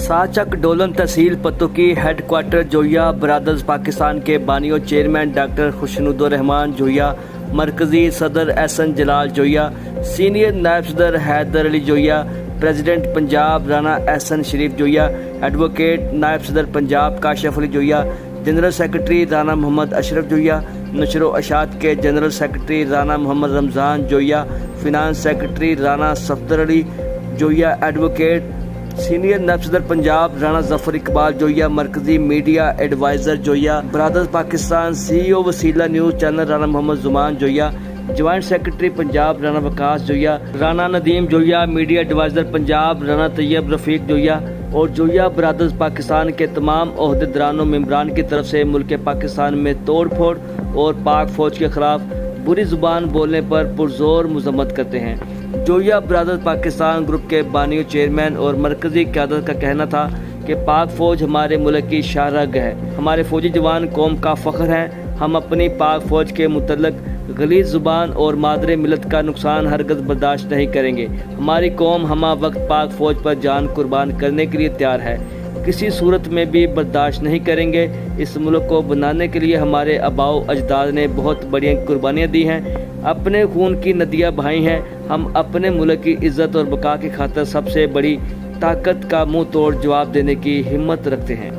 साचक डोलन तहसील पतुकी head quarter Joya brothers Pakistan के बानियों चेयरमैन डॉक्टर खुशनुदुर रहमान जोया, मरकजी सदर एहसन जलाल जोया, सीनियर नायब सदर हैदर अली जोया, प्रेसिडेंट पंजाब राना एहसन शरीफ जोया, एडवोकेट नायब सदर पंजाब काशिफ अली जोया, जनरल सेक्रेटरी राना मोहम्मद अशरफ जोया, नशरो अशात के general secretary Rana Muhammad Ramzan Joya, finance secretary Rana Safdar Ali Joya, advocate senior नायब सदर पंजाब राना जफर इकबाल जोया, मरकजी media adviser Joya, brothers Pakistan CEO Waseela news channel Rana Muhammad Juman Joya, joint secretary Punjab Rana Waqas Joya, Rana Nadeem Joya, media adviser Punjab Rana Tayyab Rafiq Joya और जोया ब्रदर्स पाकिस्तान के तमाम ओहदेदारान मेंबरान की तरफ से मुल्क पाकिस्तान में तोड़ फोड़ और पाक फौज के खिलाफ बुरी जुबान बोलने पर पुरजोर मजम्मत करते हैं। जोया ब्रदर्स पाकिस्तान ग्रुप के बानियों चेयरमैन और मरकजी क़यादत का कहना था कि पाक फ़ौज हमारे मुल्क की शाहरग है, हमारे फ़ौजी जवान कौम का फ़ख्र हैं। हम अपनी पाक फ़ौज के मुतल्लक गलीज़ ज़ुबान और मादरे मिलत का नुकसान हरगज़ बर्दाश्त नहीं करेंगे। हमारी कौम हमा वक्त पाक फ़ौज पर जान कुर्बान करने के लिए तैयार है, किसी सूरत में भी बर्दाश्त नहीं करेंगे। इस मुल्क को बनाने के लिए हमारे आबाओ अजदाद ने बहुत बड़ी कुर्बानियाँ दी हैं, अपने खून की नदियाँ बहाई हैं। हम अपने मुल्क की इज़्ज़त और बका की खातिर सबसे बड़ी ताकत का मुंह तोड़ जवाब देने की हिम्मत रखते हैं।